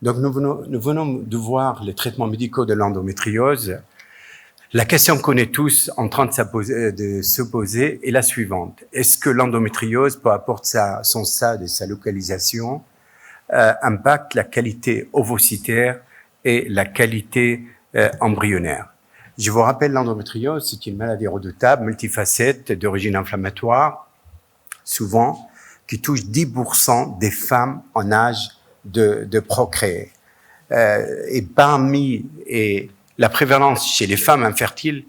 Donc nous venons de voir les traitements médicaux de l'endométriose. La question qu'on est tous en train de se poser est la suivante. Est-ce que l'endométriose, peu importe son stade et sa localisation, impacte la qualité ovocytaire et la qualité embryonnaire? Je vous rappelle, l'endométriose, c'est une maladie redoutable, multifacette, d'origine inflammatoire, souvent, qui touche 10% des femmes en âge de procréer. Et la prévalence chez les femmes infertiles,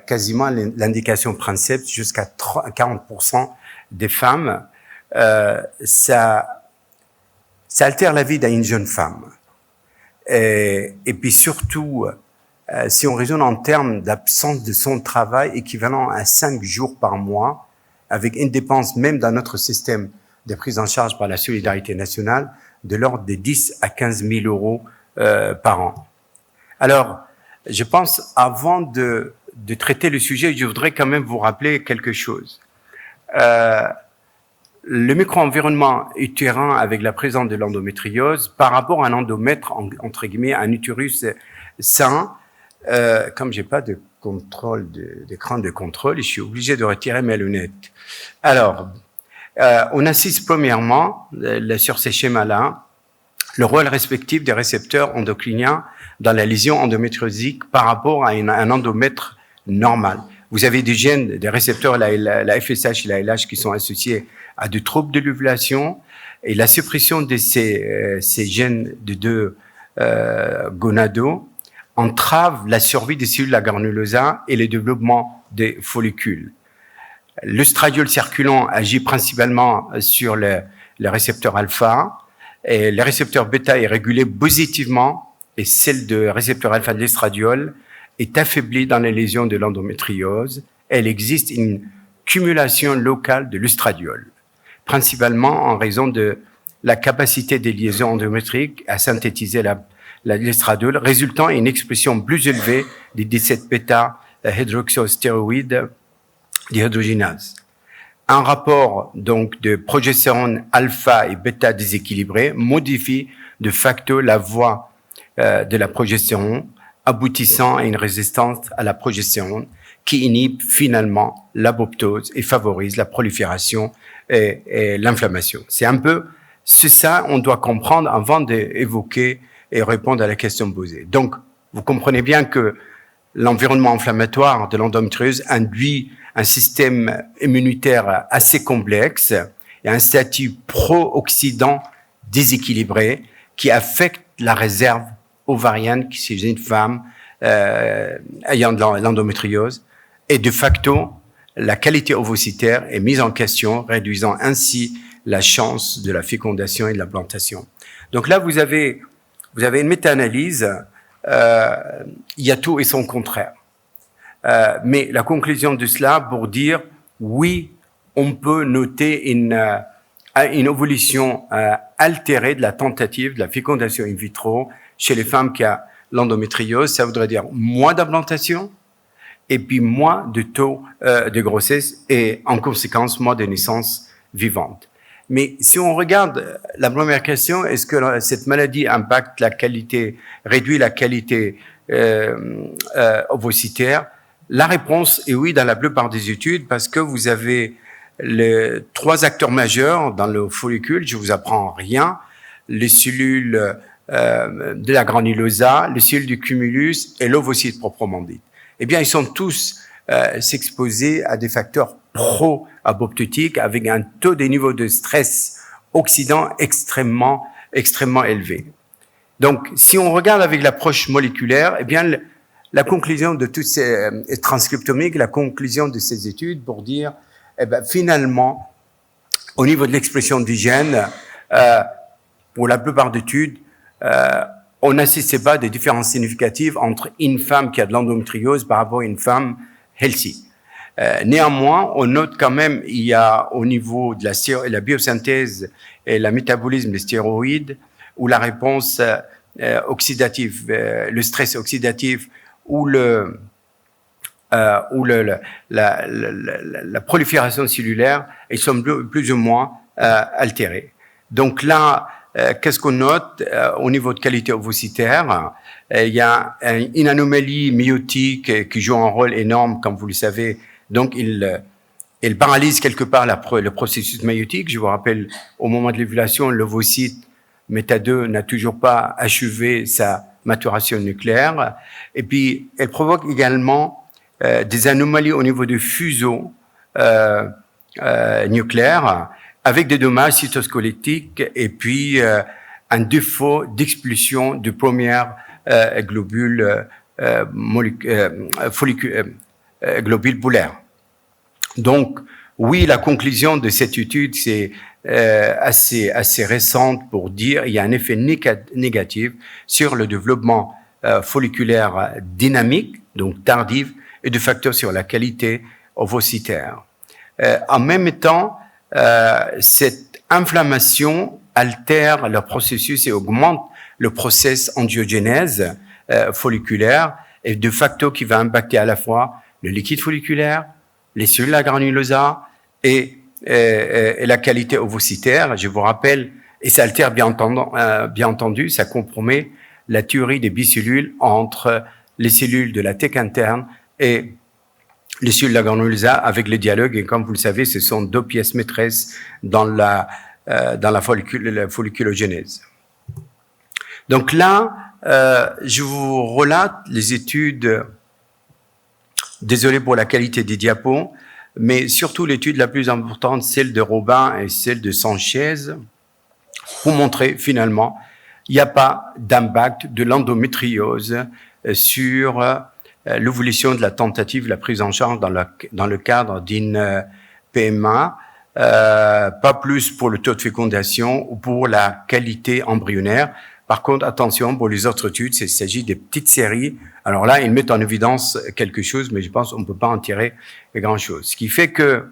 quasiment l'indication princeps, jusqu'à 40% des femmes, ça altère la vie d'une jeune femme. Et puis surtout, si on raisonne en termes d'absence de son travail équivalent à 5 jours par mois, avec une dépense même dans notre système de prise en charge par la solidarité nationale de l'ordre de 10 à 15 000 euros par an. Alors, je pense, avant de traiter le sujet, je voudrais quand même vous rappeler quelque chose. Le micro-environnement utérin avec la présence de l'endométriose, par rapport à un endomètre, entre guillemets, un utérus sain, comme j'ai pas de contrôle d'écran de contrôle, je suis obligé de retirer mes lunettes. Alors, on assiste premièrement, sur ces schémas-là, le rôle respectif des récepteurs endocriniens dans la lésion endométriosique par rapport à un endomètre normal. Vous avez des gènes, des récepteurs, la FSH et la LH, qui sont associés à des troubles de l'ovulation, et la suppression de ces gènes de deux gonadaux entrave la survie des cellules à granulosa et le développement des follicules. L'œstradiol circulant agit principalement sur le récepteur alpha, et le récepteur bêta est régulé positivement, et celle de récepteur alpha de l'estradiol est affaiblie dans les lésions de l'endométriose. Elle existe une cumulation locale de l'œstradiol, principalement en raison de la capacité des liaisons endométriques à synthétiser l'estradiol, résultant à une expression plus élevée des 17 bêta-hydroxystéroïdes dehydrogénase. Un rapport donc de progestérone alpha et bêta déséquilibré modifie de facto la voie de la progestérone, aboutissant à une résistance à la progestérone qui inhibe finalement l'apoptose et favorise la prolifération et l'inflammation. C'est ça on doit comprendre avant d'évoquer et répondre à la question posée. Donc, vous comprenez bien que l'environnement inflammatoire de l'endométriose induit un système immunitaire assez complexe et un statut pro-oxydant déséquilibré qui affecte la réserve ovarienne chez une femme ayant de l'endométriose, et de facto, la qualité ovocytaire est mise en question, réduisant ainsi la chance de la fécondation et de l'implantation. Donc là, vous avez une méta-analyse, il y a tout et son contraire. Mais la conclusion de cela pour dire, oui, on peut noter une évolution altérée de la tentative de la fécondation in vitro chez les femmes qui ont l'endométriose. Ça voudrait dire moins d'implantation et puis moins de taux de grossesse et en conséquence moins de naissances vivantes. Mais si on regarde la première question, est-ce que cette maladie impacte la qualité, réduit la qualité ovocytaire? La réponse est oui dans la plupart des études, parce que vous avez les 3 acteurs majeurs dans le follicule, je vous apprends rien, les cellules de la granulosa, les cellules du cumulus et l'ovocyte proprement dit. Eh bien, ils sont tous s'exposer à des facteurs pro-apoptotiques avec un taux de niveau de stress oxydant extrêmement élevé. Donc, si on regarde avec l'approche moléculaire, eh bien, la conclusion de toutes ces transcriptomiques, la conclusion de ces études pour dire, eh ben, finalement, au niveau de l'expression du gène, pour la plupart d'études, on n'assistait pas à des différences significatives entre une femme qui a de l'endométriose par rapport à une femme healthy. Néanmoins, on note quand même, il y a au niveau de la biosynthèse et le métabolisme des stéroïdes, ou la réponse oxydative, le stress oxydatif, ou la prolifération cellulaire, ils sont plus ou moins altérés. Donc là, qu'est-ce qu'on note au niveau de qualité ovocytaire? Il y a une anomalie méiotique qui joue un rôle énorme, comme vous le savez. Donc, il paralyse quelque part le processus méiotique. Je vous rappelle, au moment de l'ovulation, l'ovocyte méta2 n'a toujours pas achevé sa maturation nucléaire. Et puis, elle provoque également des anomalies au niveau du fuseau nucléaire, avec des dommages cytosquelettiques et puis un défaut d'expulsion du premier globule bolaire. Donc, oui, la conclusion de cette étude, c'est assez récente pour dire qu'il y a un effet négatif sur le développement folliculaire dynamique, donc tardif, et de facto sur la qualité ovocytaire. En même temps, cette inflammation altère le processus et augmente le processus angiogénèse folliculaire, et de facto qui va impacter à la fois le liquide folliculaire, les cellules à granulosa et la qualité ovocytaire. Je vous rappelle, et ça altère bien entendu, ça compromet la théorie des bicellules entre les cellules de la thèque interne et les cellules de la granulosa avec le dialogue. Et comme vous le savez, ce sont deux pièces maîtresses dans la folliculogénèse. Donc là, je vous relate les études. Désolé pour la qualité des diapos, mais surtout l'étude la plus importante, celle de Robin et celle de Sanchez, pour montrer finalement il n'y a pas d'impact de l'endométriose sur l'évolution de la tentative, la prise en charge dans le cadre d'une PMA, pas plus pour le taux de fécondation ou pour la qualité embryonnaire. Par contre, attention, pour les autres études, il s'agit des petites séries. Alors là, ils mettent en évidence quelque chose, mais je pense qu'on ne peut pas en tirer grand-chose. Ce qui fait que,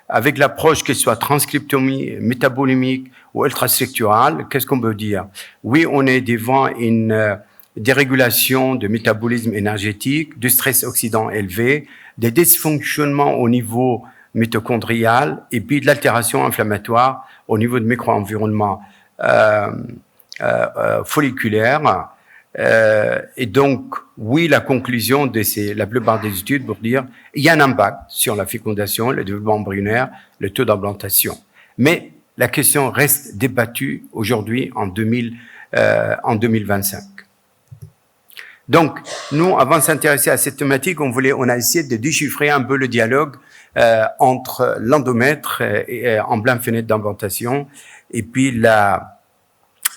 avec l'approche, qu'elle soit transcriptomie, métabolimique ou ultrastructurale, qu'est-ce qu'on peut dire? Oui, on est devant une dérégulation de métabolisme énergétique, du stress oxydant élevé, des dysfonctionnements au niveau mitochondrial et puis de l'altération inflammatoire au niveau de micro-environnement folliculaire. Et donc, oui, la conclusion de la plupart des études pour dire il y a un impact sur la fécondation, le développement embryonnaire, le taux d'implantation. Mais la question reste débattue aujourd'hui en 2025. Donc, nous, avant de s'intéresser à cette thématique, on a essayé de déchiffrer un peu le dialogue entre l'endomètre en pleine fenêtre d'implantation et puis la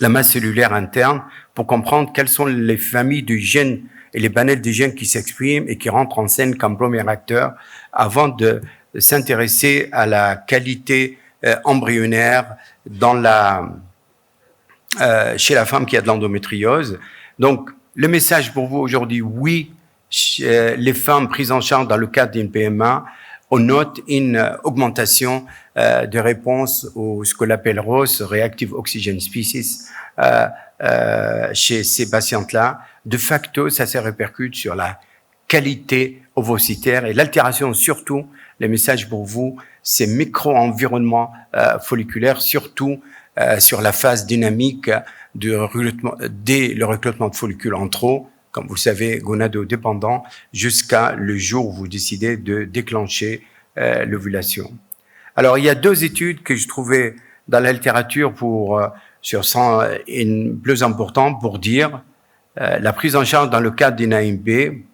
masse cellulaire interne pour comprendre quelles sont les familles de gènes et les panels de gènes qui s'expriment et qui rentrent en scène comme premier acteur avant de s'intéresser à la qualité embryonnaire chez la femme qui a de l'endométriose. Donc, le message pour vous aujourd'hui, oui, les femmes prises en charge dans le cadre d'une PMA, on note une augmentation de réponse au ce qu'on appelle ROS, Reactive Oxygen Species, chez ces patientes-là. De facto, ça se répercute sur la qualité ovocytaire et l'altération surtout. Les messages pour vous, ces micro-environnements folliculaires, surtout sur la phase dynamique dès le recrutement de follicules en trop, comme vous le savez, gonadodépendant, jusqu'à le jour où vous décidez de déclencher l'ovulation. Alors, il y a deux études que je trouvais dans la littérature sur 100 plus importantes pour dire la prise en charge dans le cadre d'une AMP,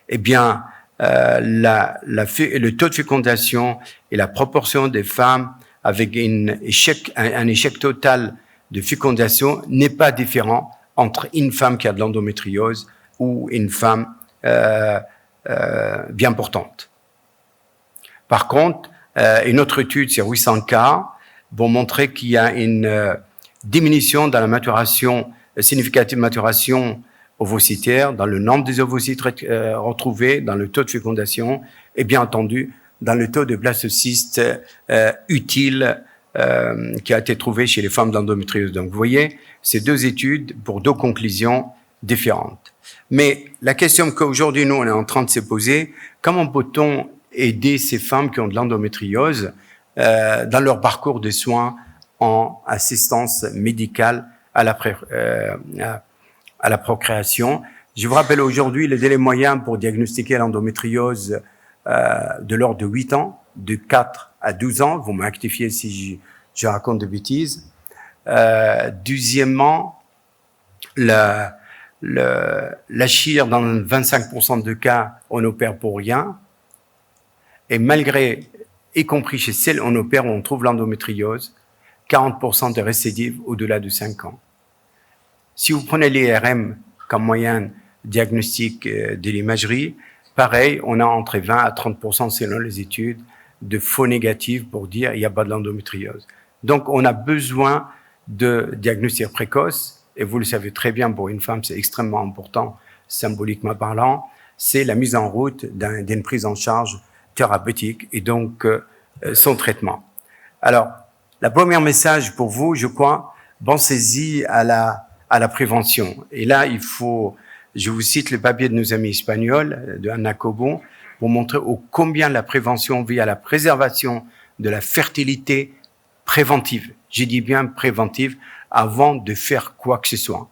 eh bien, le taux de fécondation et la proportion des femmes avec un échec total de fécondation n'est pas différent entre une femme qui a de l'endométriose ou une femme bien portante. Par contre, une autre étude sur 800 cas pour montrer qu'il y a une diminution dans la maturation, significative maturation ovocytaire, dans le nombre des ovocytes retrouvés, dans le taux de fécondation et bien entendu dans le taux de blastocystes utiles qui a été trouvé chez les femmes d'endométriose. Donc, vous voyez, ces deux études pour deux conclusions différentes. Mais la question qu'aujourd'hui, nous, on est en train de se poser, comment peut-on aider ces femmes qui ont de l'endométriose dans leur parcours de soins en assistance médicale à la procréation. Je vous rappelle aujourd'hui le délai moyen pour diagnostiquer l'endométriose de l'ordre de 8 ans, de 4 à 12 ans. Vous me rectifiez si je raconte de bêtises. Deuxièmement, la chire, dans 25% de cas, on opère pour rien. Et malgré, y compris chez celles on opère où on trouve l'endométriose, 40% de récidives au-delà de 5 ans. Si vous prenez l'IRM comme moyen diagnostic de l'imagerie, pareil, on a entre 20 à 30% selon les études de faux négatifs pour dire il n'y a pas de l'endométriose. Donc, on a besoin de diagnostic précoce, et vous le savez très bien, pour une femme, c'est extrêmement important, symboliquement parlant, c'est la mise en route d'une prise en charge thérapeutique et donc son traitement. Alors, le premier message pour vous, je crois, pensez-y à la prévention. Et là, je vous cite le papier de nos amis espagnols, de Anna Cobon, pour montrer combien la prévention vient à la préservation de la fertilité préventive. J'ai dit bien préventive, avant de faire quoi que ce soit.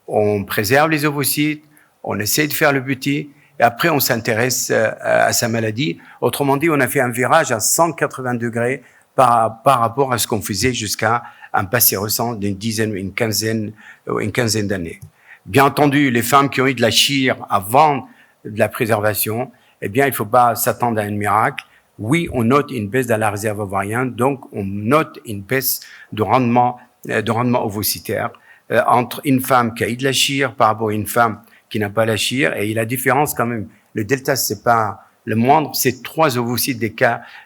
On préserve les ovocytes, on essaie de faire le petit, et après on s'intéresse à sa maladie. Autrement dit, on a fait un virage à 180 degrés par rapport à ce qu'on faisait jusqu'à un passé récent d'une dizaine, une quinzaine d'années. Bien entendu, les femmes qui ont eu de la chire avant de la préservation, eh bien, il ne faut pas s'attendre à un miracle. Oui, on note une baisse de la réserve ovarienne, donc on note une baisse de rendement ovocytaire entre une femme qui a eu de la chire par rapport à une femme qui n'a pas la chire. Et la différence quand même, le delta, c'est pas le moindre, c'est 3 ovocytes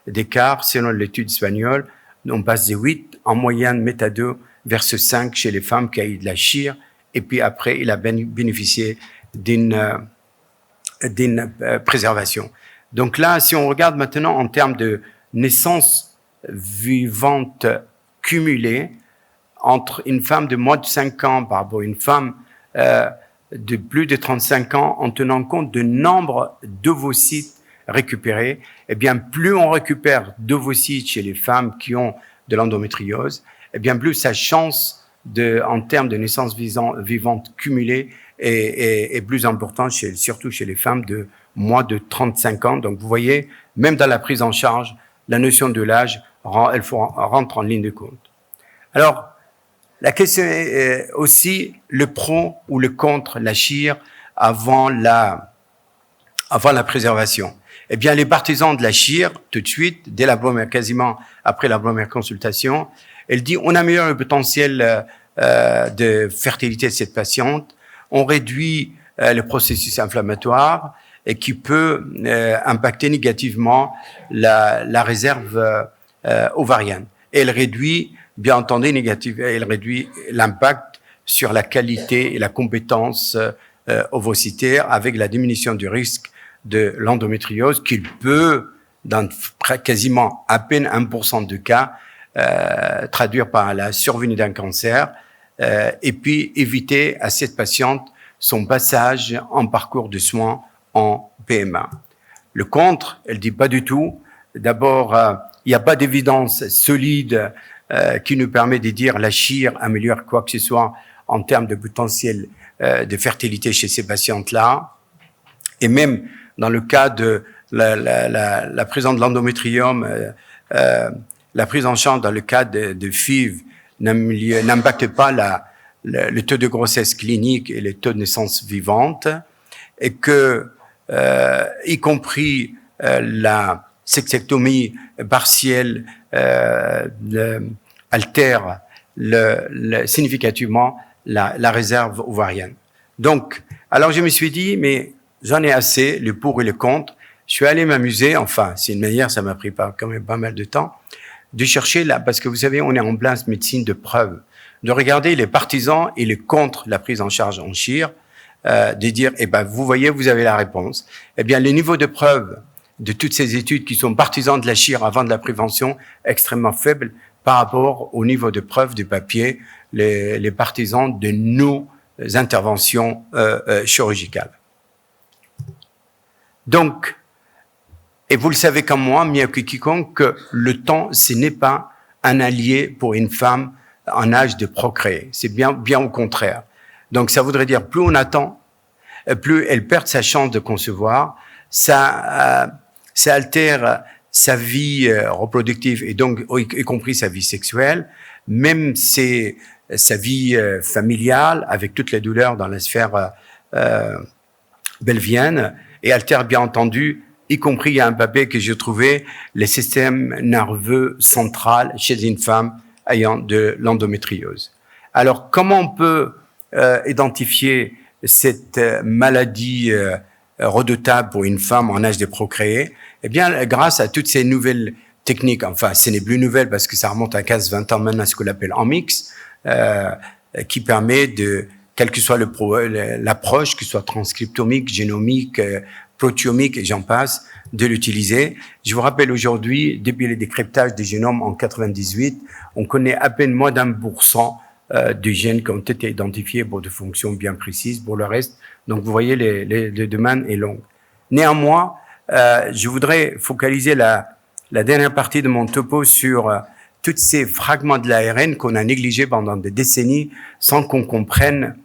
d'écart selon l'étude espagnole. On passe de 8 en moyenne méta2 versus 5 chez les femmes qui a eu de la chire. Et puis après, il a bénéficié d'une préservation. Donc là, si on regarde maintenant en termes de naissances vivantes cumulées entre une femme de moins de 5 ans par rapport à une femme de plus de 35 ans, en tenant compte du nombre d'ovocytes récupérés, eh bien, plus on récupère d'ovocytes chez les femmes qui ont de l'endométriose, eh bien, plus sa chance en termes de naissances vivantes cumulées est plus importante, surtout chez les femmes de moins de 35 ans. Donc, vous voyez, même dans la prise en charge, la notion de l'âge rentre en ligne de compte. Alors, la question est aussi le pro ou le contre la chire avant la préservation. Eh bien, les partisans de la chire, tout de suite, quasiment après la première consultation, elle dit on améliore le potentiel de fertilité de cette patiente, on réduit le processus inflammatoire et qui peut impacter négativement la réserve ovarienne. Et elle réduit, bien entendu, elle réduit l'impact sur la qualité et la compétence ovocytaire avec la diminution du risque de l'endométriose qu'il peut, dans quasiment à peine 1% de cas, traduire par la survenue d'un cancer et puis éviter à cette patiente son passage en parcours de soins en PMA. Le contre, elle dit pas du tout. D'abord, il n'y a pas d'évidence solide qui nous permet de dire la chire améliore quoi que ce soit en termes de potentiel de fertilité chez ces patientes-là. Et même dans le cas de la présence de l'endométrium, la prise en charge dans le cas de FIV n'impacte pas le taux de grossesse clinique et le taux de naissance vivante, et que, y compris la sexectomie partielle, altère significativement la réserve ovarienne. Donc, alors je me suis dit, mais j'en ai assez, le pour et le contre. Je suis allé m'amuser, enfin, c'est une manière, ça m'a pris quand même pas mal de temps, de chercher parce que vous savez, on est en plein médecine de preuve, de regarder les partisans et les contre la prise en charge en chire, de dire, eh ben, vous voyez, vous avez la réponse. Eh bien, le niveau de preuve de toutes ces études qui sont partisans de la chire avant de la prévention est extrêmement faible par rapport au niveau de preuve du papier, les partisans de nos interventions chirurgicales. Donc, et vous le savez comme moi, mieux que quiconque, que le temps, ce n'est pas un allié pour une femme en âge de procréer. C'est bien au contraire. Donc ça voudrait dire plus on attend, plus elle perd sa chance de concevoir, ça altère sa vie reproductive et donc y compris sa vie sexuelle, même sa vie familiale avec toutes les douleurs dans la sphère pelvienne, et altère bien entendu, y compris il y a un papier que j'ai trouvé, les systèmes nerveux central chez une femme ayant de l'endométriose. Alors comment on peut identifier cette maladie redoutable pour une femme en âge de procréer? Eh bien, grâce à toutes ces nouvelles techniques, enfin, ce n'est plus nouvelle parce que ça remonte à 15-20 ans maintenant, ce qu'on appelle Omics, qui permet de, quelle que soit l'approche, que ce soit transcriptomique, génomique, protéomique et j'en passe, de l'utiliser. Je vous rappelle aujourd'hui, depuis le décryptage des génomes en 98, on connaît à peine moins d'1% de gènes qui ont été identifiés pour des fonctions bien précises. Pour le reste, donc vous voyez, le domaine est long. Néanmoins, je voudrais focaliser la dernière partie de mon topo sur tous ces fragments de l'ARN qu'on a négligés pendant des décennies sans qu'on comprenne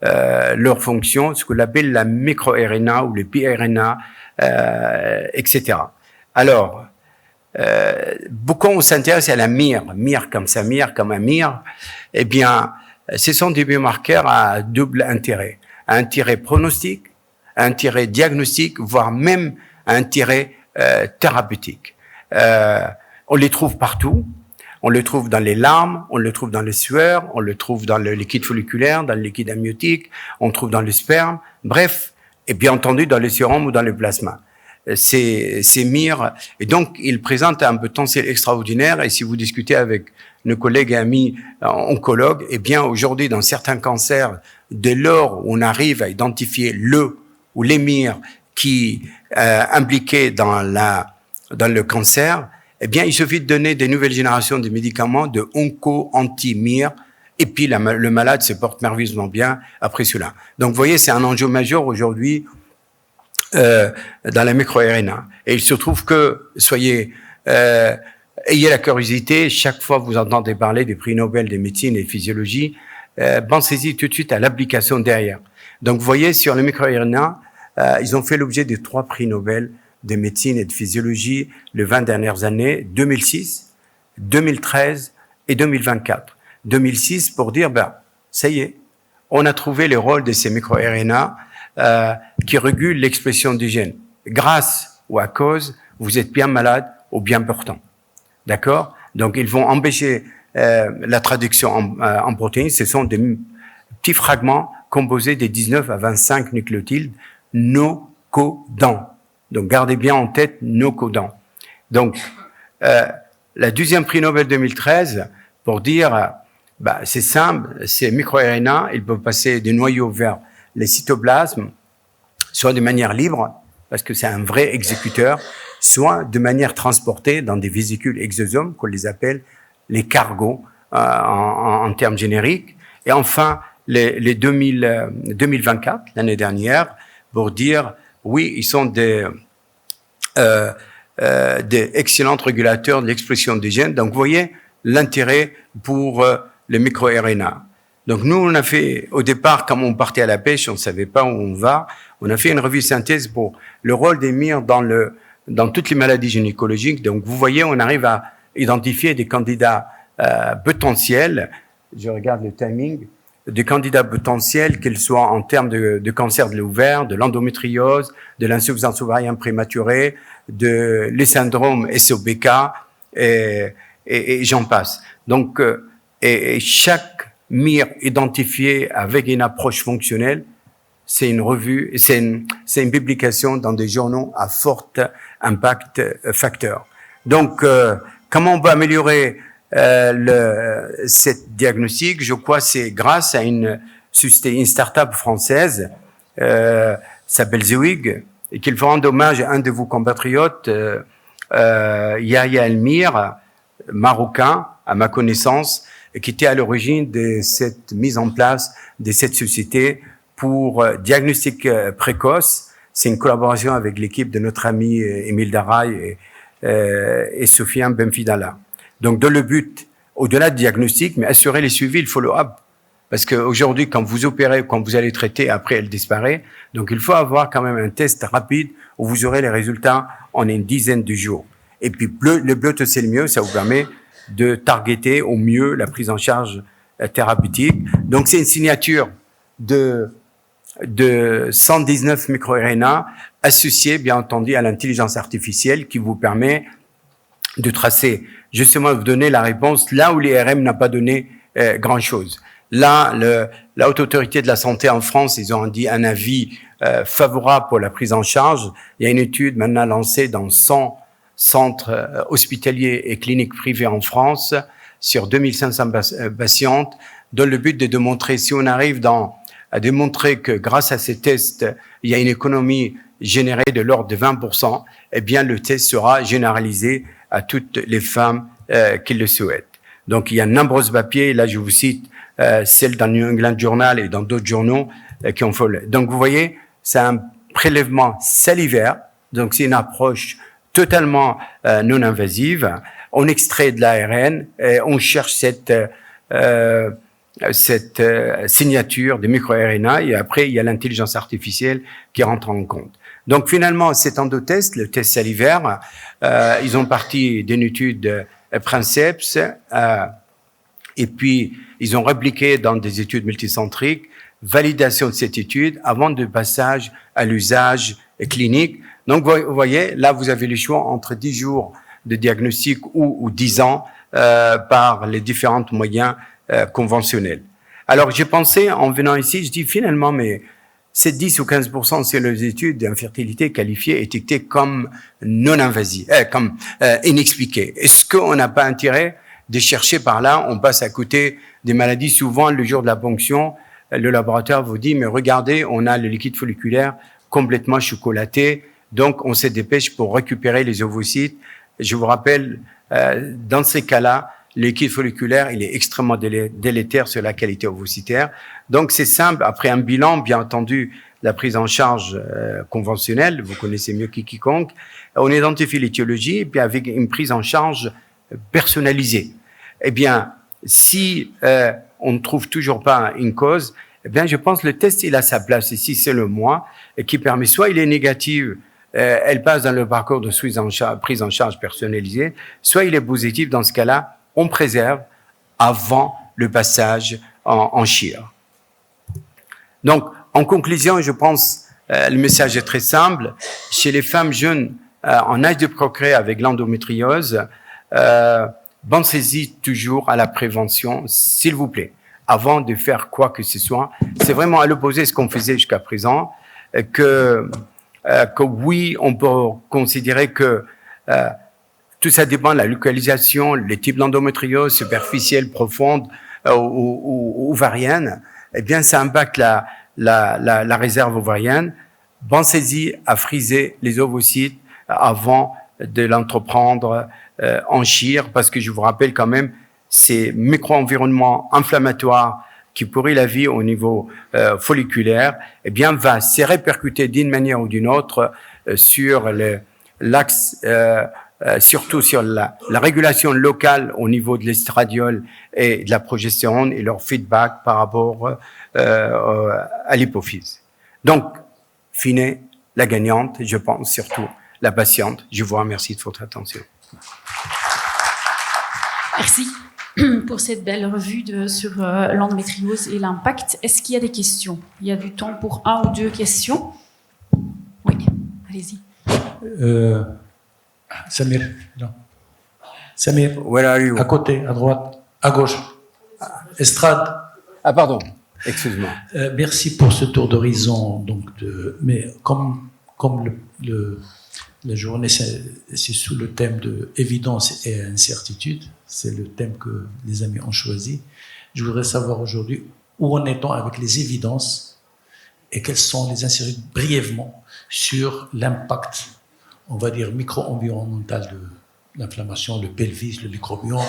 leur fonction, ce qu'on appelle la microRNA ou le piRNA, etc. Alors, beaucoup on s'intéresse à la MIR comme ça, MIR comme un MIR. Eh bien, ce sont des biomarqueurs à double intérêt. Un intérêt pronostic, un intérêt diagnostique, voire même un intérêt thérapeutique. On les trouve partout. On le trouve dans les larmes, on le trouve dans les sueurs, on le trouve dans le liquide folliculaire, dans le liquide amniotique, on le trouve dans le sperme, bref, et bien entendu dans le sérum ou dans le plasma. Ces MIR, et donc ils présentent un potentiel extraordinaire, et si vous discutez avec nos collègues et amis oncologues, eh bien aujourd'hui dans certains cancers, dès lors où on arrive à identifier le ou les MIR qui impliqués dans le cancer, eh bien, il suffit de donner des nouvelles générations de médicaments de onco-anti-MIR, et puis le malade se porte merveilleusement bien après cela. Donc, vous voyez, c'est un enjeu majeur aujourd'hui dans la microRNA. Et il se trouve que, ayez la curiosité, chaque fois que vous entendez parler des prix Nobel de médecine et de physiologie, pensez-y tout de suite à l'application derrière. Donc, vous voyez, sur le microRNA, ils ont fait l'objet de 3 prix Nobel de médecine et de physiologie les 20 dernières années, 2006, 2013 et 2024. 2006 pour dire, ça y est, on a trouvé le rôle de ces microRNA qui régulent l'expression du gène. Grâce ou à cause, vous êtes bien malade ou bien portant. D'accord? Donc, ils vont empêcher la traduction en protéines. Ce sont des petits fragments composés de 19 à 25 nucléotides non codants. Donc, gardez bien en tête nos codants. Donc, la deuxième prix Nobel 2013, pour dire, c'est simple, ces microRNA, ils peuvent passer des noyaux vers les cytoplasmes, soit de manière libre, parce que c'est un vrai exécuteur, soit de manière transportée dans des vésicules exosomes, qu'on les appelle les cargos, en termes génériques. Et enfin, les 2024, l'année dernière, pour dire, oui, ils sont des excellents régulateurs de l'expression des gènes. Donc, vous voyez l'intérêt pour les microRNA. Donc, nous, on a fait, au départ, comme on partait à la pêche, on ne savait pas où on va, on a fait une revue synthèse pour le rôle des MIR dans toutes les maladies gynécologiques. Donc, vous voyez, on arrive à identifier des candidats potentiels. Je regarde le timing. Des candidats potentiels, qu'ils soient en termes de cancer de l'ovaire, de l'endométriose, de l'insuffisance ovarienne prématurée, de les syndromes SOBK, et j'en passe. Donc, et chaque MIR identifié avec une approche fonctionnelle, c'est une revue, c'est une publication dans des journaux à fort impact facteur. Donc, comment on peut améliorer cette diagnostic? Je crois c'est grâce à une start-up française s'appelle Zewig, et qu'il faut rendre hommage à un de vos compatriotes, Yahya Elmir, marocain, à ma connaissance, qui était à l'origine de cette mise en place de cette société pour diagnostic précoce. C'est une collaboration avec l'équipe de notre ami Émile Daraï et Sofiane Benfidala. Donc, dans le but, au-delà du diagnostic, mais assurer les suivis, le follow-up. Parce qu'aujourd'hui, quand vous opérez, quand vous allez traiter, après, elle disparaît. Donc, il faut avoir quand même un test rapide où vous aurez les résultats en une dizaine de jours. Et puis, le Bleu c'est le mieux, ça vous permet de targeter au mieux la prise en charge thérapeutique. Donc, c'est une signature de 119 microRNA associée, bien entendu, à l'intelligence artificielle qui vous permet de tracer, justement, vous donner la réponse là où l'IRM n'a pas donné grand-chose. Là, la Haute Autorité de la Santé en France, ils ont dit un avis favorable pour la prise en charge. Il y a une étude maintenant lancée dans 100 centres hospitaliers et cliniques privées en France sur 2500 patientes, dans le but de démontrer, si on arrive à démontrer que grâce à ces tests, il y a une économie générée de l'ordre de 20%, eh bien, le test sera généralisé à toutes les femmes qui le souhaitent. Donc, il y a de nombreux papiers. Là, je vous cite celle dans New England Journal et dans d'autres journaux qui ont fait. Donc, vous voyez, c'est un prélèvement salivaire. Donc, c'est une approche totalement non invasive. On extrait de l'ARN et on cherche cette signature des microRNA et après, il y a l'intelligence artificielle qui rentre en compte. Donc, finalement, cet endotest, le test salivaire, ils ont parti d'une étude Princeps, et puis ils ont répliqué dans des études multicentriques, validation de cette étude avant de passage à l'usage clinique. Donc, vous voyez, là, vous avez le choix entre 10 jours de diagnostic ou 10 ans par les différents moyens conventionnels. Alors, j'ai pensé, en venant ici, je dis finalement, mais c'est 10 ou 15%, c'est les études d'infertilité qualifiées, étiquetées comme non invasives, comme inexpliquées. Est-ce qu'on n'a pas intérêt de chercher par là? On passe à côté des maladies. Souvent, le jour de la ponction, le laboratoire vous dit, mais regardez, on a le liquide folliculaire complètement chocolaté, donc on se dépêche pour récupérer les ovocytes. Je vous rappelle, dans ces cas-là, le liquide folliculaire, il est extrêmement délétère sur la qualité ovocytaire. Donc, c'est simple. Après un bilan, bien entendu, la prise en charge conventionnelle, vous connaissez mieux que quiconque, on identifie l'étiologie et puis avec une prise en charge personnalisée. Eh bien, si on ne trouve toujours pas une cause, eh bien, je pense que le test, il a sa place ici, c'est le mois, et qui permet, soit il est négatif, elle passe dans le parcours de prise en charge personnalisée, soit il est positif, dans ce cas-là, on préserve avant le passage en chir. Donc, en conclusion, je pense, le message est très simple. Chez les femmes jeunes en âge de procréer avec l'endométriose, pensez-y toujours à la prévention, s'il vous plaît, avant de faire quoi que ce soit. C'est vraiment à l'opposé de ce qu'on faisait jusqu'à présent, que oui, on peut considérer que tout ça dépend de la localisation, les types d'endométriose, superficielle, profonde ou ovarienne. Eh bien, ça impacte la réserve ovarienne. Pensez-y à friser les ovocytes avant de l'entreprendre en chir, parce que je vous rappelle quand même, ces micro-environnements inflammatoires qui pourrit la vie au niveau folliculaire, eh bien, va se répercuter d'une manière ou d'une autre sur l'axe surtout sur la régulation locale au niveau de l'estradiol et de la progestérone et leur feedback par rapport à l'hypophyse. Donc, fine, la gagnante, je pense surtout la patiente. Je vous remercie de votre attention. Merci pour cette belle revue sur l'endométriose et l'impact. Est-ce qu'il y a des questions? Il y a du temps pour 1 ou 2 questions. Oui, allez-y. Samir, non. Samir, Where are you? à côté, à droite, à gauche. Estrade. Ah, pardon, excuse-moi. Merci pour ce tour d'horizon. Mais comme la journée, c'est sous le thème de évidence et incertitude, c'est le thème que les amis ont choisi. Je voudrais savoir aujourd'hui où en est-on avec les évidences et quelles sont les incertitudes brièvement sur l'impact, on va dire, micro-environnemental de l'inflammation, le pelvis, le microbiome,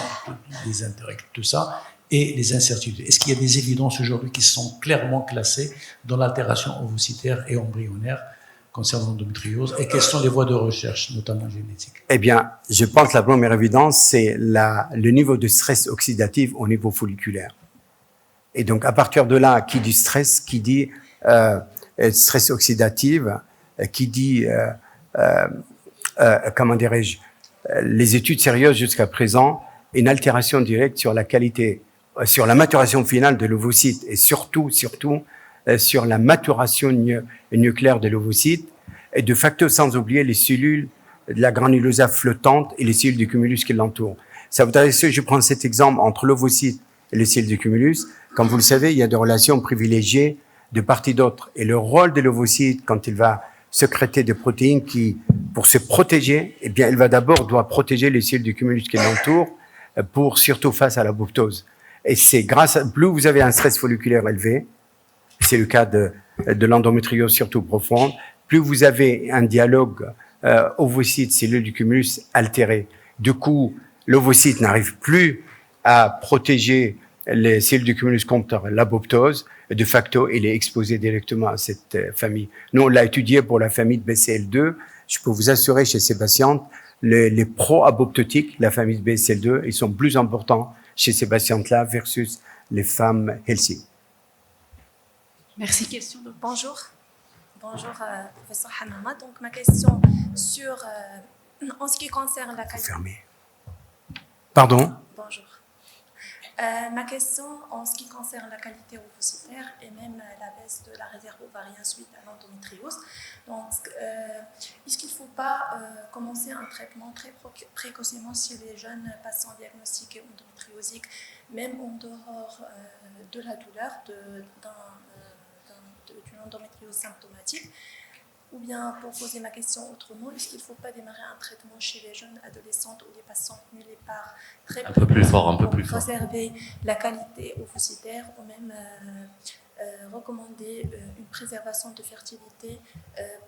les interact, tout ça, et les incertitudes. Est-ce qu'il y a des évidences aujourd'hui qui sont clairement classées dans l'altération ovocytaire et embryonnaire concernant l'endométriose et quelles sont les voies de recherche, notamment génétiques? Eh bien, je pense que la première évidence, c'est le niveau de stress oxydatif au niveau folliculaire. Et donc, à partir de là, qui dit stress, qui dit stress oxydatif, qui dit, comment dirais-je, les études sérieuses jusqu'à présent, une altération directe sur la qualité, sur la maturation finale de l'ovocyte et surtout sur la maturation nucléaire de l'ovocyte et de facto sans oublier les cellules de la granulosa flottante et les cellules du cumulus qui l'entourent. Ça voudrait dire, je prends cet exemple entre l'ovocyte et les cellules du cumulus. Comme vous le savez, il y a des relations privilégiées de part et d'autre. Et le rôle de l'ovocyte, quand il va sécréter des protéines qui, pour se protéger, eh bien, il doit protéger les cellules du cumulus qui l'entourent pour surtout face à l'apoptose. Et c'est grâce à, plus vous avez un stress folliculaire élevé, c'est le cas de l'endométriose surtout profonde, plus vous avez un dialogue ovocyte, cellules du cumulus altéré. Du coup, l'ovocyte n'arrive plus à protéger les cellules du cumulus contre l'apoptose. De facto, il est exposé directement à cette famille. Nous, on l'a étudié pour la famille de BCL2. Je peux vous assurer chez ces patientes, les pro-apoptotiques, la famille de BCL2, ils sont plus importants chez ces patientes-là versus les femmes healthy. Merci. Question de... Bonjour. Bonjour, professeur Hamama. Donc, ma question sur, en ce qui concerne la qualité... Fermé. Pardon? Bonjour. Ma question en ce qui concerne la qualité ovocytaire et même la baisse de la réserve ovarienne suite à l'endométriose. Donc, est-ce qu'il ne faut pas commencer un traitement très précocement chez les jeunes patients diagnostiqués endométriosiques, même en dehors de la douleur d'une endométriose symptomatique? Ou bien, pour poser ma question autrement, est-ce qu'il ne faut pas démarrer un traitement chez les jeunes adolescentes ou les patientes nullipares très un peu plus fort, pour préserver la qualité ovocytaire ou même recommander une préservation de fertilité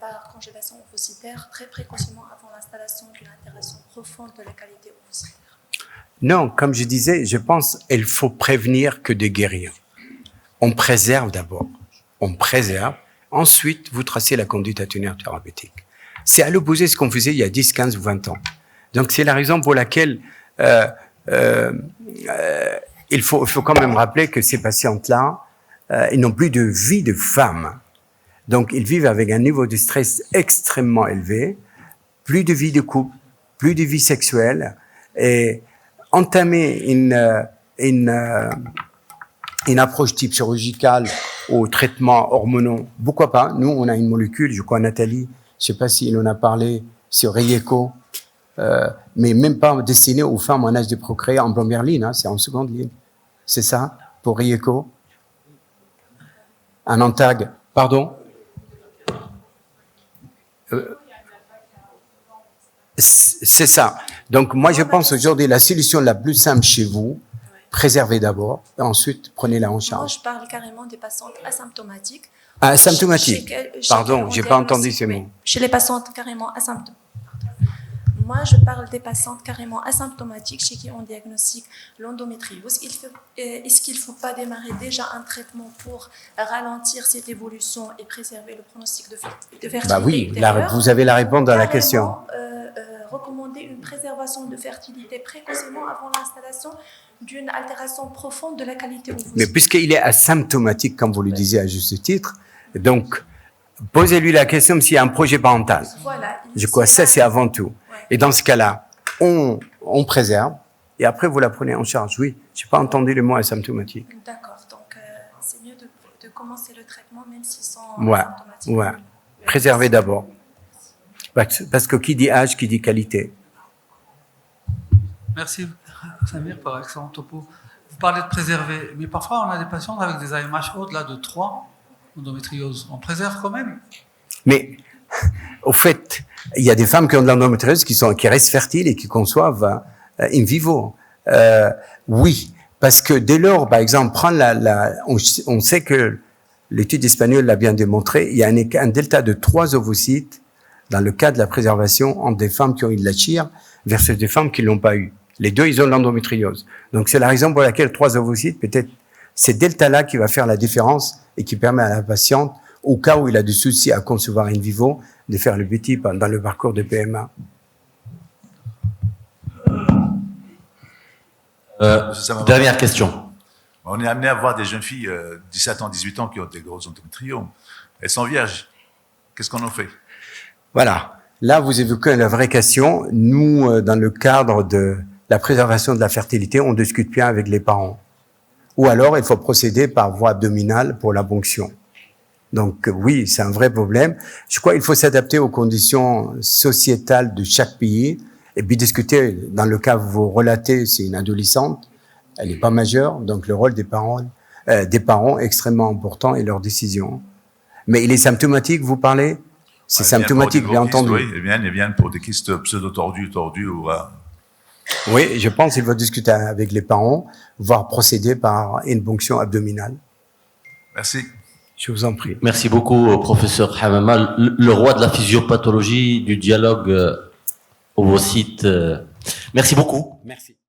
par congélation ovocytaire très précocement avant l'installation d'une altération profonde de la qualité ovocytaire? Non, comme je disais, je pense qu'il faut prévenir que de guérir. On préserve d'abord. On préserve. Ensuite, vous tracez la conduite atténuante thérapeutique. C'est à l'opposé de ce qu'on faisait il y a 10, 15 ou 20 ans. Donc, c'est la raison pour laquelle il faut quand même rappeler que ces patientes-là, ils n'ont plus de vie de femme. Donc, ils vivent avec un niveau de stress extrêmement élevé, plus de vie de couple, plus de vie sexuelle, et entamer une approche type chirurgicale aux traitements hormonaux, pourquoi pas? Nous, on a une molécule, je crois Nathalie, je sais pas s'il en a parlé sur Ryeco, mais même pas destinée aux femmes en âge de procréer en première ligne, hein, c'est en seconde ligne. C'est ça, pour Ryeco? Un antag, pardon? C'est ça. Donc, moi, je pense aujourd'hui, la solution la plus simple chez vous, préservez d'abord, et ensuite, prenez-la en charge. Moi, je parle carrément des patientes asymptomatiques. Asymptomatiques. Pardon, j'ai pas entendu ces mots. Chez les patientes carrément asymptomatiques. Moi, je parle des patientes carrément asymptomatiques chez qui on diagnostique l'endométriose. Est-ce qu'il ne faut pas démarrer déjà un traitement pour ralentir cette évolution et préserver le pronostic de fertilité? Bah oui, vous avez la réponse dans la question. Recommander une préservation de fertilité précocement avant l'installation d'une altération profonde de la qualité ovocytaire. Mais puisqu'il est asymptomatique, comme vous le disiez à juste titre, donc posez-lui la question s'il y a un projet parental. Voilà. Je crois que ça, c'est avant tout. Ouais. Et dans ce cas-là, on préserve et après vous la prenez en charge. Oui, je n'ai pas entendu le mot asymptomatique. D'accord, donc c'est mieux de commencer le traitement même s'ils sont asymptomatiques. Ouais. Préservez d'abord. Parce que qui dit âge, qui dit qualité. Merci, Samir, par excellent topo. Vous parlez de préserver, mais parfois on a des patients avec des AMH au-delà de 3, endométriose. On préserve quand même. Mais, au fait, il y a des femmes qui ont de l'endométriose qui restent fertiles et qui conçoivent in vivo. Oui, parce que dès lors, par exemple, on sait que l'étude espagnole l'a bien démontré, il y a un delta de 3 ovocytes dans le cas de la préservation entre des femmes qui ont eu de la chire versus des femmes qui l'ont pas eu. Les deux, ils ont l'endométriose. Donc, c'est la raison pour laquelle 3 ovocytes, peut-être, c'est delta-là qui va faire la différence et qui permet à la patiente, au cas où il a des soucis à concevoir in vivo, de faire le petit dans le parcours de PMA. Dernière question. On est amené à voir des jeunes filles, 17 ans, 18 ans, qui ont des grosses endométriomes. Elles sont vierges. Qu'est-ce qu'on en fait? Voilà. Là, vous évoquez la vraie question. Nous, dans le cadre de la préservation de la fertilité, on discute bien avec les parents. Ou alors, il faut procéder par voie abdominale pour la ponction. Donc, oui, c'est un vrai problème. Je crois qu'il faut s'adapter aux conditions sociétales de chaque pays et puis discuter. Dans le cas que vous relatez, c'est une adolescente. Elle n'est pas majeure, donc le rôle des parents est extrêmement important et leur décision. Mais il est symptomatique, vous parlez? C'est symptomatique, bien entendu. Oui, ils viennent pour des kystes pseudo-tordus ou... Oui, je pense qu'il faut discuter avec les parents, voire procéder par une ponction abdominale. Merci. Je vous en prie. Merci beaucoup, professeur Hamama, le roi de la physiopathologie, du dialogue ovocyte. Merci beaucoup. Merci.